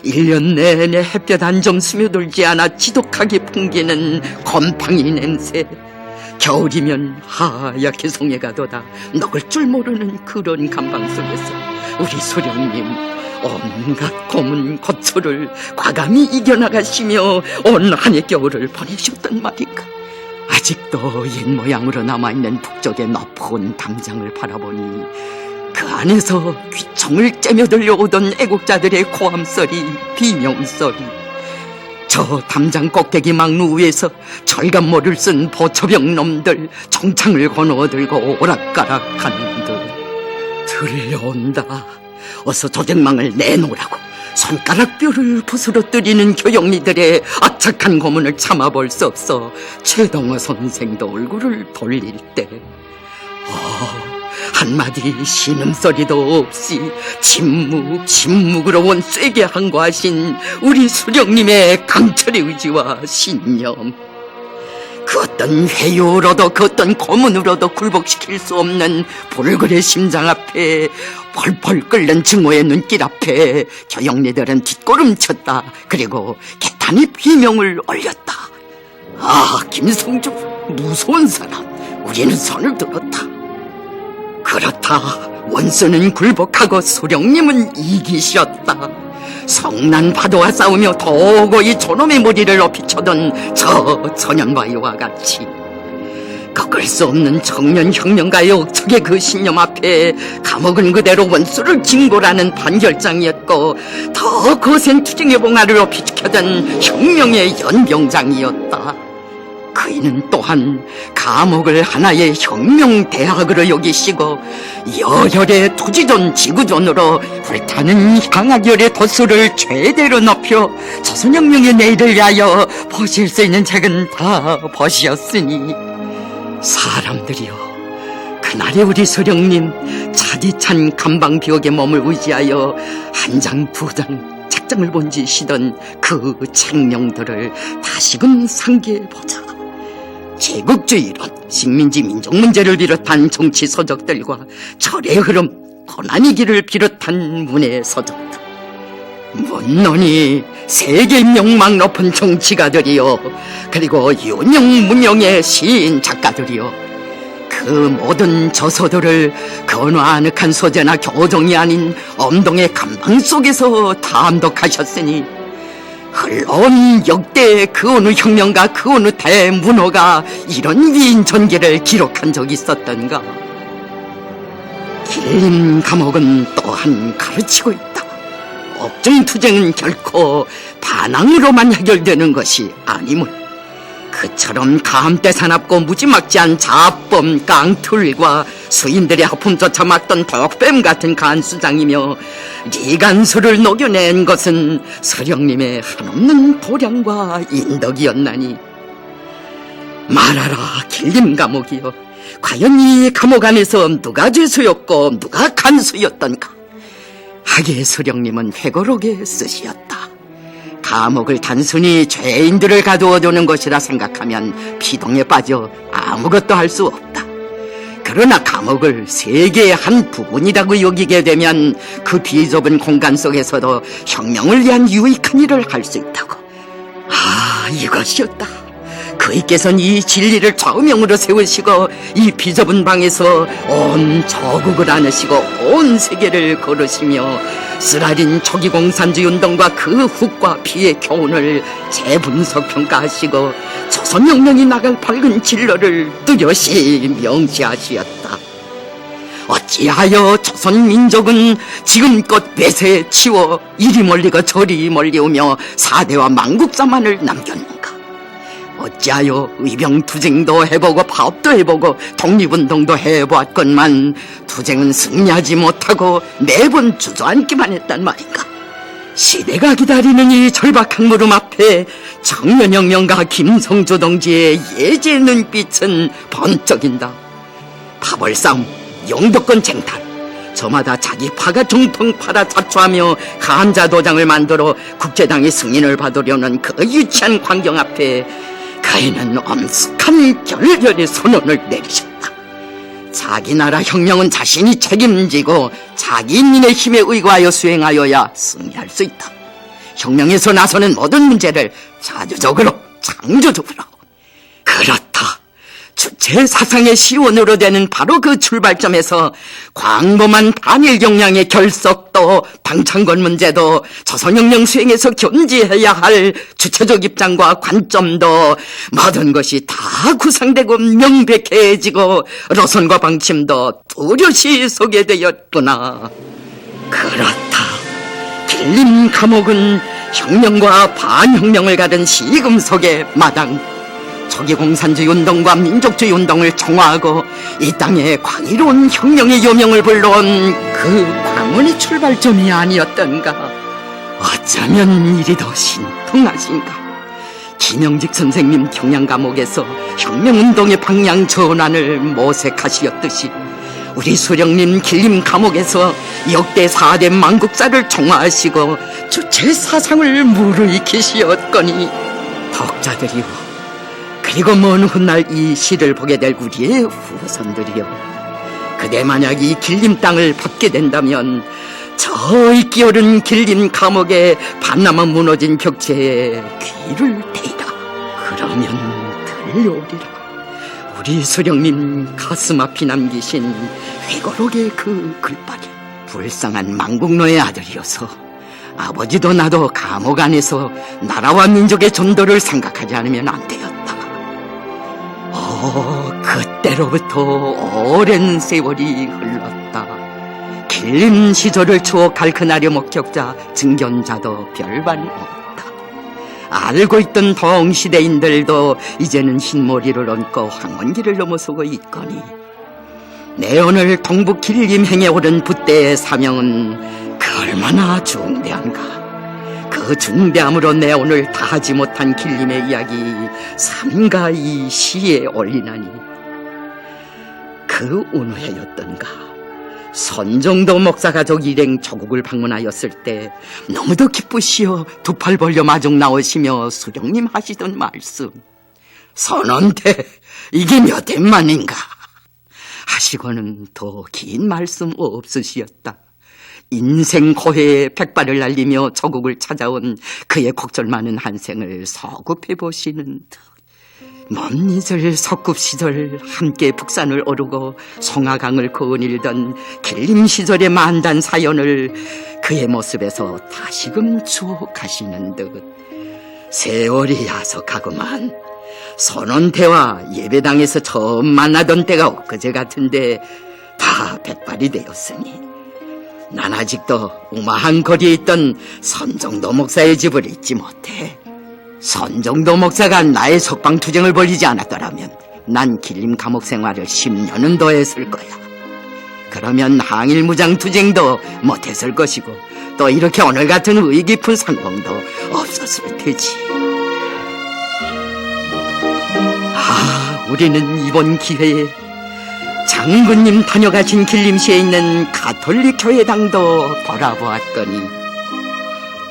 1년 내내 햇볕 한 점 스며들지 않아 지독하게 풍기는 곰팡이 냄새. 겨울이면 하얗게 송해가도다 녹을 줄 모르는 그런 감방 속에서 우리 수령님 온갖 고문 고초를 과감히 이겨나가시며 온 한 해 겨울을 보내셨단 말인가. 아직도 옛 모양으로 남아있는 북쪽의 높은 담장을 바라보니 그 안에서 귀청을 째며 들려오던 애국자들의 고함소리, 비명소리, 저 담장 꼭대기 막루 위에서 철갑모를 쓴 보초병 놈들 정창을 거너들고 오락가락하는 듯 들려온다. 어서 조쟁망을 내놓으라고 손가락뼈를 부스러뜨리는 교영리들의 악착한 고문을 참아볼 수 없어 최동호 선생도 얼굴을 돌릴 때 한마디 신음소리도 없이 침묵으로 원세게 항거하신 우리 수령님의 강철의 의지와 신념. 그 어떤 회유로도 그 어떤 고문으로도 굴복시킬 수 없는 불굴의 심장 앞에 펄펄 끓는 증오의 눈길 앞에 교영리들은 뒷걸음쳤다. 그리고 개탄의 비명을 올렸다. 아, 김성주 무서운 사람, 우리는 손을 들었다. 그렇다. 원수는 굴복하고 수령님은 이기셨다. 성난 파도와 싸우며 도고이 저놈의 머리를 높이 쳐던 저 소년바위와 같이 꺾을 수 없는 청년 혁명가의 억척의 그 신념 앞에 감옥은 그대로 원수를 징벌하는 반결장이었고 더 거센 투쟁의 봉화를 높이시켜던 혁명의 연병장이었다. 그이는 또한 감옥을 하나의 혁명대학으로 여기시고 여혈의 토지존 지구존으로 불타는 향악열의 도수를 최대로 높여 조선혁명의 내일을 위하여 보실 수 있는 책은 다 보시었으니 사람들이여, 그날의 우리 소령님 차디찬 감방비옥의 몸을 의지하여 한 장 두 장 책장을 번지시던 그 책명들을 다시금 상기해보자. 제국주의론, 식민지 민족 문제를 비롯한 정치 서적들과 절의 흐름, 고난의 길을 비롯한 문의 서적들, 문론이 세계 명망 높은 정치가들이요, 그리고 유명 무명의 시인 작가들이요, 그 모든 저서들을 근화아늑한 소재나 교정이 아닌 엄동의 감방 속에서 탐독하셨으니 흘러온 역대 그 어느 혁명가 그 어느 대문호가 이런 위인 전기를 기록한 적이 있었던가. 긴 감옥은 또한 가르치고 있다. 옥중투쟁은 결코 반항으로만 해결되는 것이 아니물, 그처럼 감대 사납고 무지막지한 자범 깡툴과 수인들의 하품 쫓아 막던 독뱀 같은 간수장이며 리간수를 녹여낸 것은 서령님의 한없는 도량과 인덕이었나니, 말하라 길림 감옥이여, 과연 이 감옥 안에서 누가 죄수였고 누가 간수였던가. 하기의 서령님은 회고록에 쓰시었다. 감옥을 단순히 죄인들을 가두어두는 것이라 생각하면 피동에 빠져 아무것도 할 수 없다. 그러나 감옥을 세계의 한 부분이라고 여기게 되면 그 비좁은 공간 속에서도 혁명을 위한 유익한 일을 할 수 있다고. 아, 이것이었다. 그이께서는 이 진리를 좌우명으로 세우시고 이 비좁은 방에서 온 조국을 안으시고 온 세계를 걸으시며 쓰라린 초기공산주의 운동과 그 훅과 피의 교훈을 재분석 평가하시고 조선혁명이 나갈 밝은 진로를 뚜렷이 명시하시었다. 어찌하여 조선민족은 지금껏 외세에 치워 이리 멀리고 저리 멀리오며 사대와 망국사만을 남겼는가? 어찌하여 의병투쟁도 해보고 파업도 해보고 독립운동도 해보았건만 투쟁은 승리하지 못하고 매번 주저앉기만 했단 말인가? 시대가 기다리는 이 절박한 물음 앞에 청년혁명가 김성조 동지의 예지의 눈빛은 번쩍인다. 파벌싸움, 영도권 쟁탈, 저마다 자기 파가 정통 팔아 자초하며 간자도장을 만들어 국제당의 승인을 받으려는 그 유치한 광경 앞에 그이는 엄숙한 결렬의 선언을 내리셨다. 자기 나라 혁명은 자신이 책임지고 자기 인민의 힘에 의거하여 수행하여야 승리할 수 있다. 혁명에서 나서는 모든 문제를 자주적으로, 창조적으로. 그렇다. 주체 사상의 시원으로 되는 바로 그 출발점에서 광범한 반일 경향의 결석도 방창건 문제도 조선혁명 수행에서 견지해야 할 주체적 입장과 관점도 모든 것이 다 구상되고 명백해지고 노선과 방침도 뚜렷이 소개되었구나. 그렇다. 길림 감옥은 혁명과 반혁명을 가른 시금 속의 마당, 초기공산주의 운동과 민족주의 운동을 총화하고 이 땅에 광의로운 혁명의 요명을 불러온 그 광원의 출발점이 아니었던가. 어쩌면 이리 더 신통하신가. 김영직 선생님 경양감옥에서 혁명운동의 방향 전환을 모색하시었듯이 우리 수령님 길림 감옥에서 역대 4대 망국사를 총화하시고 주체 사상을 무르익히시었거니, 독자들이요, 그리고 먼 훗날 이 시를 보게 될 우리의 후손들이요, 그대 만약 이 길림 땅을 받게 된다면 저이 끼어른 길림 감옥에 반나마 무너진 벽체에 귀를 대라. 그러면 들려오리라. 우리 수령님 가슴 앞이 남기신 회고록의 그 글발이. 불쌍한 망국노의 아들이어서 아버지도 나도 감옥 안에서 나라와 민족의 전도를 생각하지 않으면 안 되었다. 그때로부터 오랜 세월이 흘렀다. 길림 시절을 추억할 그날의 목격자 증견자도 별반 없다. 알고 있던 동시대인들도 이제는 흰머리를 얹고 황혼기를 넘어서고 있거니 내 오늘 동북 길림행에 오른 붓대의 사명은 그 얼마나 중대한가. 그 중대함으로 내 오늘 다하지 못한 길림의 이야기 삼가 이 시에 올리나니 그 어느 해였던가 선정도 목사 가족 일행 조국을 방문하였을 때 너무도 기쁘시어 두 팔 벌려 마중 나오시며 수령님 하시던 말씀 선언대 이게 몇 해 만인가 하시고는 더 긴 말씀 없으시었다. 인생 고해에 백발을 날리며 조국을 찾아온 그의 곡절 많은 한생을 서급해 보시는 듯 먼 이절 석급 시절 함께 북산을 오르고 송하강을 거닐던 길림 시절의 만단 사연을 그의 모습에서 다시금 추억하시는 듯 세월이 야속하구만. 선원태와 예배당에서 처음 만나던 때가 엊그제 같은데 다 백발이 되었으니 난 아직도 우마한 거리에 있던 선정도 목사의 집을 잊지 못해. 선정도 목사가 나의 석방투쟁을 벌이지 않았더라면 난 길림 감옥 생활을 10년은 더 했을 거야. 그러면 항일무장투쟁도 못했을 것이고 또 이렇게 오늘 같은 의의 깊은 상봉도 없었을 테지. 우리는 이번 기회에 장군님 다녀가신 길림시에 있는 가톨릭 교회당도 돌아보았더니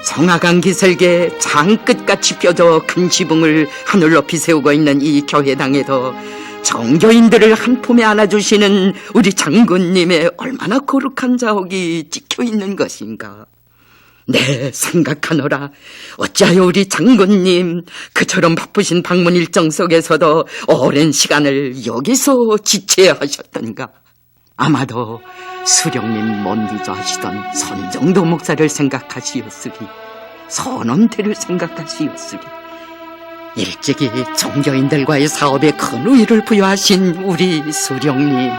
성하강 기슭에 장끝같이 펴져 큰 지붕을 하늘 높이 세우고 있는 이 교회당에도 정교인들을 한 품에 안아주시는 우리 장군님의 얼마나 거룩한 자옥이 찍혀있는 것인가. 네, 생각하노라. 어찌하여 우리 장군님 그처럼 바쁘신 방문 일정 속에서도 오랜 시간을 여기서 지체하셨던가. 아마도 수령님 먼디조 하시던 선정도 목사를 생각하시었으리, 선원태를 생각하시었으리. 일찍이 종교인들과의 사업에 큰 우위를 부여하신 우리 수령님,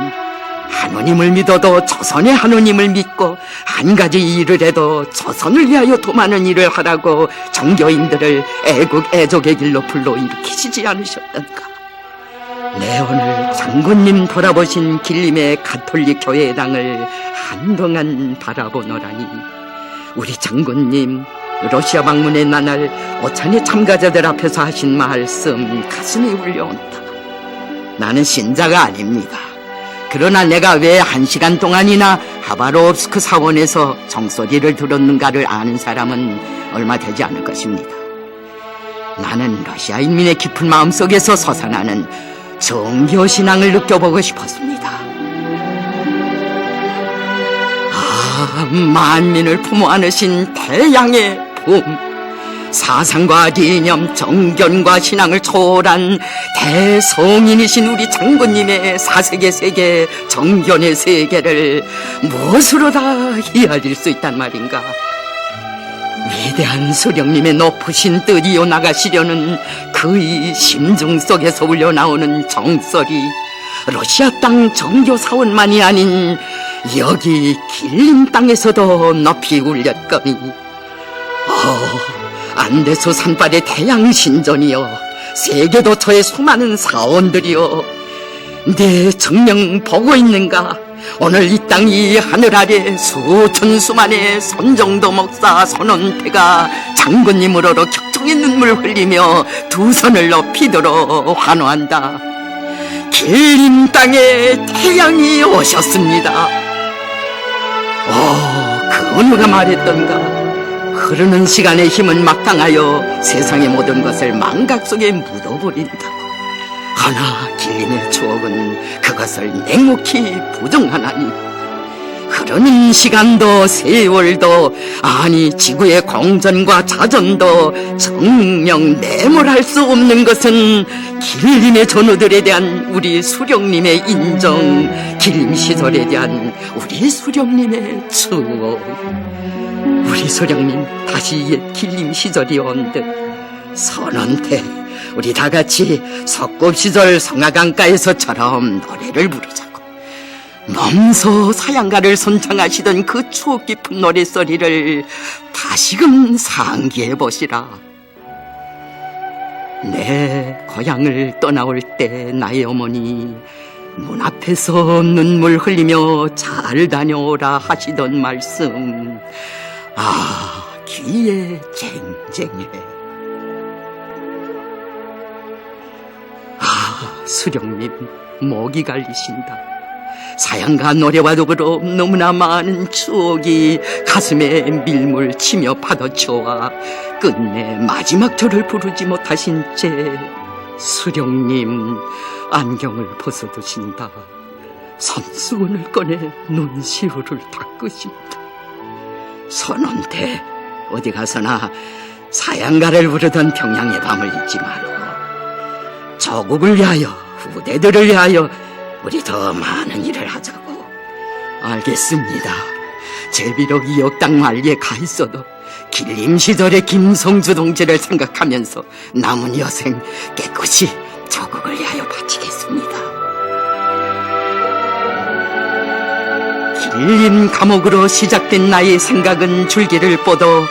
하느님을 믿어도 조선의 하느님을 믿고 한 가지 일을 해도 조선을 위하여 더 많은 일을 하라고 종교인들을 애국 애족의 길로 불러일으키시지 않으셨던가. 네, 오늘 장군님 돌아보신 길림의 가톨릭 교회당을 한동안 바라보노라니 우리 장군님 러시아 방문의 나날 오찬의 참가자들 앞에서 하신 말씀 가슴이 울려온다. 나는 신자가 아닙니다. 그러나 내가 왜 1시간 동안이나 하바롭스크 사원에서 정소리를 들었는가를 아는 사람은 얼마 되지 않을 것입니다. 나는 러시아 인민의 깊은 마음속에서 솟아나는 정교신앙을 느껴보고 싶었습니다. 만민을 품어 안으신 태양의 봄, 사상과 이념, 정견과 신앙을 초월한 대성인이신 우리 장군님의 사색의 세계, 정견의 세계를 무엇으로 다 헤아릴 수 있단 말인가. 위대한 수령님의 높으신 뜻 이어나가시려는 그의 심중 속에서 울려나오는 정설이 러시아 땅 정교사원만이 아닌 여기 길림 땅에서도 높이 울렸거니 안데수 산발의 태양신전이여, 세계도처의 수많은 사원들이여, 내 정령 보고 있는가? 오늘 이 땅 이 하늘 아래 수천 수만의 선정도 목사 선원태가 장군님으로로 격정의 눈물 흘리며 두 손을 높이 들어 환호한다. 길림 땅에 태양이 오셨습니다. 그 어느가 말했던가. 흐르는 시간의 힘은 막강하여 세상의 모든 것을 망각 속에 묻어버린다고. 허나 길림의 추억은 그것을 냉혹히 부정하나니 흐르는 시간도 세월도 아니 지구의 공전과 자전도 정녕 내몰할 수 없는 것은 길림의 전우들에 대한 우리 수령님의 인정, 길림 시설에 대한 우리 수령님의 추억. 우리 수령님 다시 옛 길림 시절이 온 듯 선원태 우리 다 같이 석급시절 성화강가에서처럼 노래를 부르자고. 넘서 사양가를 선창하시던 그 추억 깊은 노랫소리를 다시금 상기해 보시라. 내 고향을 떠나올 때 나의 어머니 문 앞에서 눈물 흘리며 잘 다녀오라 하시던 말씀, 아, 귀에 쟁쟁해. 아, 수령님, 목이 갈리신다. 사양가 노래와 더불어 너무나 많은 추억이 가슴에 밀물 치며 파도쳐와 끝내 마지막 절을 부르지 못하신 채 수령님 안경을 벗어두신다. 손수건을 꺼내 눈시울을 닦으신다. 선원대 어디 가서나 사양가를 부르던 평양의 밤을 잊지 말고 조국을 위하여, 후대들을 위하여 우리 더 많은 일을 하자고. 알겠습니다. 제 비록 이 역당 말리에 가 있어도 길림 시절의 김성주 동지를 생각하면서 남은 여생 깨끗이 조국을 위하여 바치겠습니다. 길림 감옥으로 시작된 나의 생각은 줄기를 뻗어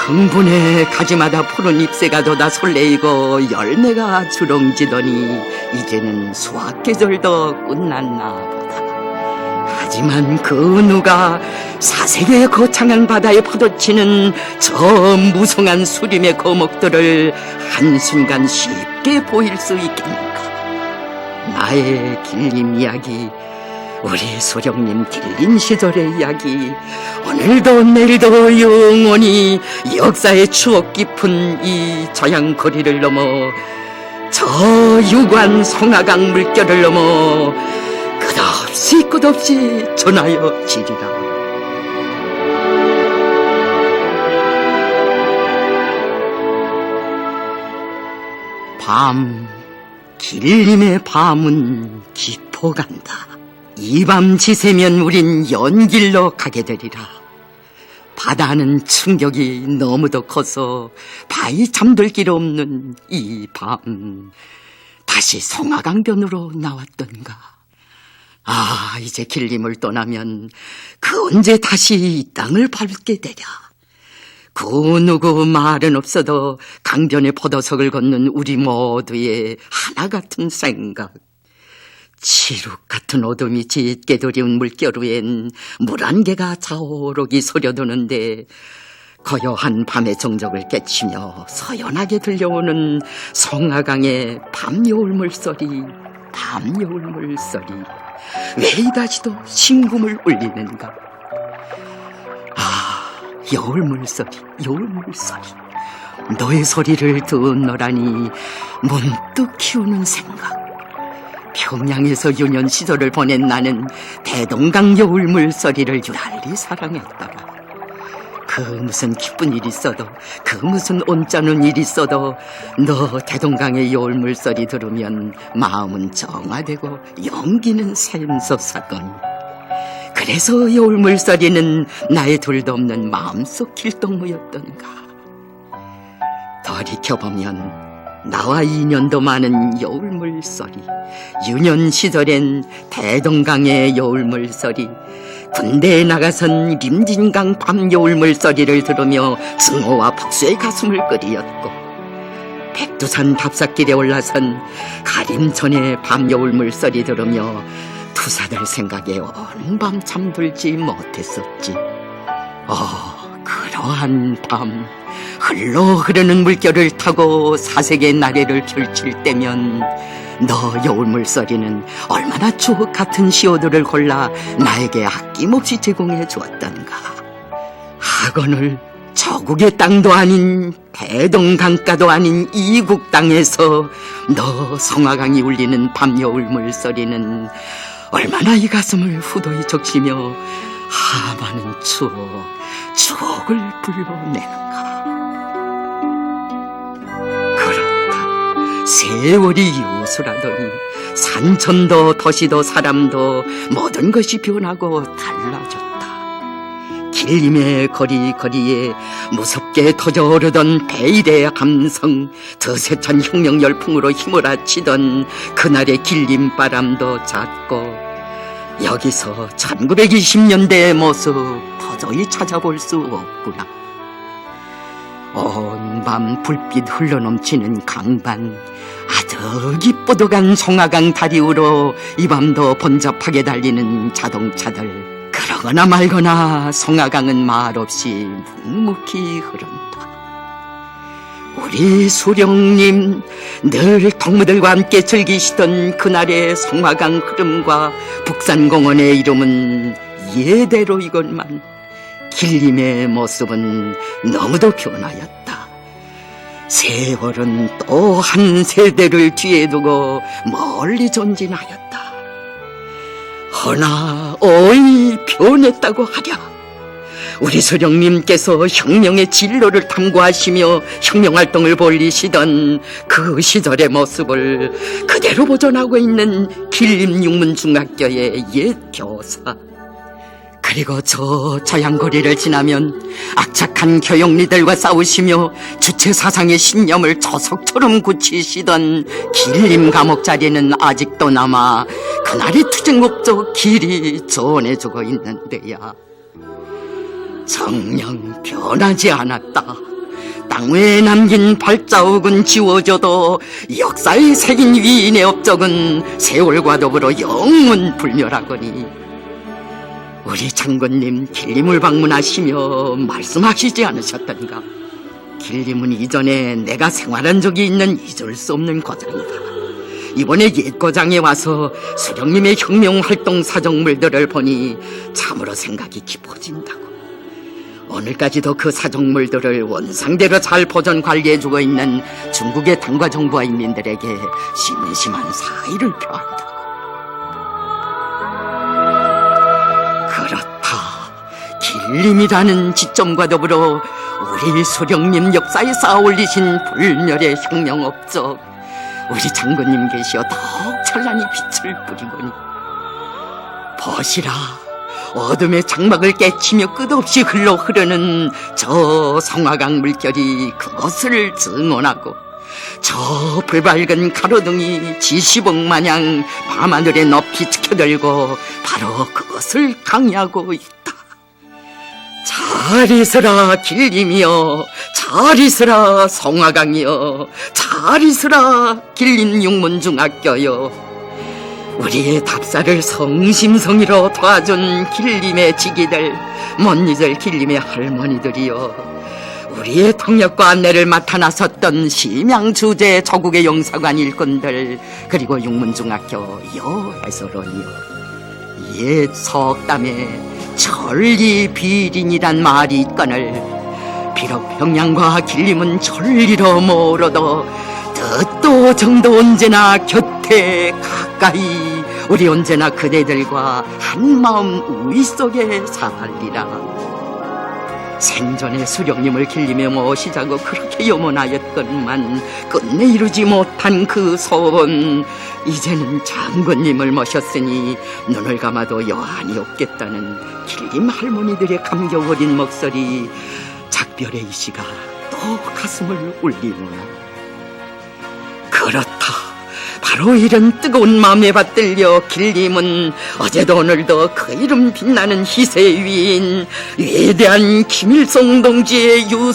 흥분에 가지마다 푸른 잎새가 돋아 설레이고 열매가 주렁지더니 이제는 수확 계절도 끝났나 보다. 하지만 그 누가 사색의 거창한 바다에 파도치는 저 무성한 수림의 거목들을 한순간 쉽게 보일 수 있겠는가. 나의 길림 이야기, 우리 수령님 길림 시절의 이야기, 오늘도 내일도 영원히 역사의 추억 깊은 이 저양거리를 넘어 저 유관 성화강 물결을 넘어 끝없이 전하여 지리라. 밤, 길림의 밤은 깊어간다. 이 밤 지새면 우린 연길로 가게 되리라. 바다는 충격이 너무도 커서 바위 잠들 길 없는 이 밤, 다시 성화강변으로 나왔던가. 아, 이제 길림을 떠나면 그 언제 다시 이 땅을 밟게 되랴. 그 누구 말은 없어도 강변의 포도석을 걷는 우리 모두의 하나 같은 생각. 칠흑 같은 어둠이 짙게 드리운 물결 위엔 물 한 개가 자오르기 소려드는데 고요한 밤의 정적을 깨치며 서연하게 들려오는 성화강의 밤여울 물소리, 밤여울 물소리. 왜 이다시도 신금을 울리는가. 아, 여울 물소리, 여울 물소리. 너의 소리를 듣노라니 문득 키우는 생각. 평양에서 유년 시절을 보낸 나는 대동강 여울 물소리를 유달리 사랑했더라. 그 무슨 기쁜 일이 있어도, 그 무슨 온짜는 일이 있어도 너 대동강의 여울 물소리 들으면 마음은 정화되고 용기는 샘솟았거니. 그래서 여울 물소리는 나의 둘도 없는 마음속 길동무였던가. 돌이켜보면 나와 인연도 많은 여울 물소리, 유년 시절엔 대동강의 여울 물소리, 군대에 나가선 림진강 밤 여울 물소리를 들으며 증오와 복수의 가슴을 끓이었고, 백두산 답사길에 올라선 가림천의 밤 여울 물소리 들으며 투사들 생각에 오는 밤 잠들지 못했었지. 그러한 밤, 흘러 흐르는 물결을 타고 사색의 나래를 펼칠 때면 너 여울 물소리는 얼마나 추억 같은 시오들을 골라 나에게 아낌없이 제공해 주었던가. 학원을 저국의 땅도 아닌 대동강가도 아닌 이국 땅에서 너 성화강이 울리는 밤 여울 물소리는 얼마나 이 가슴을 후도히 적시며 하많은 추억을 불러내는가. 그렇다. 세월이 유수라더니 산천도 도시도 사람도 모든 것이 변하고 달라졌다. 길림의 거리거리에 무섭게 터져오르던 베일의 함성, 더 세찬 혁명 열풍으로 휘몰아치던 그날의 길림바람도 잦고, 여기서 1920년대의 모습 도저히 찾아볼 수 없구나. 온 밤 불빛 흘러넘치는 강반, 아득히 뽀득한 송화강 다리 위로 이 밤도 번잡하게 달리는 자동차들. 그러거나 말거나 송화강은 말없이 묵묵히 흐른다. 우리 수령님, 늘 동무들과 함께 즐기시던 그날의 송화강 흐름과 북산공원의 이름은 예대로이건만 길림의 모습은 너무도 변하였다. 세월은 또 한 세대를 뒤에 두고 멀리 전진하였다. 허나 어이 변했다고 하랴. 우리 수령님께서 혁명의 진로를 탐구하시며 혁명활동을 벌이시던 그 시절의 모습을 그대로 보존하고 있는 길림육문중학교의 옛 교사, 그리고 저 저양거리를 지나면 악착한 교육리들과 싸우시며 주체사상의 신념을 저석처럼 굳히시던 길림 감옥 자리는 아직도 남아 그날의 투쟁 목적 길이 전해주고 있는데야. 정녕 변하지 않았다. 땅 위에 남긴 발자국은 지워져도 역사에 새긴 위인의 업적은 세월과 더불어 영원 불멸하거니. 우리 장군님 길림을 방문하시며 말씀하시지 않으셨던가? 길림은 이전에 내가 생활한 적이 있는 잊을 수 없는 고장이다. 이번에 옛 고장에 와서 수령님의 혁명활동 사정물들을 보니 참으로 생각이 깊어진다고. 오늘까지도 그 사정물들을 원상대로 잘 보존 관리해주고 있는 중국의 당과 정부와 인민들에게 심심한 사의를 표한다. 그렇다. 길림이라는 지점과 더불어 우리 수령님 역사에 쌓아올리신 불멸의 혁명 업적, 우리 장군님 계시어 더욱 찬란히 빛을 뿌리거니. 보시라, 어둠의 장막을 깨치며 끝없이 흘러 흐르는 저 성화강 물결이 그것을 증언하고, 저 불밝은 가로등이 지시봉 마냥 밤하늘에 높이 치켜들고 바로 그것을 강의하고 있다. 잘 있으라 길림이여, 잘 있으라 성화강이여, 잘 있으라 길림육문중학교여. 우리의 답사를 성심성의로 도와준 길림의 지기들, 못 잊을 길림의 할머니들이여, 우리의 통역과 안내를 맡아 나섰던 심양주제 조국의 영사관 일꾼들, 그리고 육문중학교 여해설원이여, 옛 석담에 천리 비린이란 말이 있거늘, 비록 평양과 길림은 천리로 멀어도 뜻도 정도 언제나 곁에 가까이, 우리 언제나 그대들과 한마음 우위 속에 살리라. 생전에 수령님을 길림에 모시자고 그렇게 염원하였건만 끝내 이루지 못한 그 소원, 이제는 장군님을 모셨으니 눈을 감아도 여한이 없겠다는 길림 할머니들의 감격 어린 목소리, 작별의 이 시가 또 가슴을 울리노라. 그렇다. 바로 이런 뜨거운 마음에 받들려 길림은 어제도 오늘도 그 이름 빛나는 희세의 위인, 위대한 김일성 동지의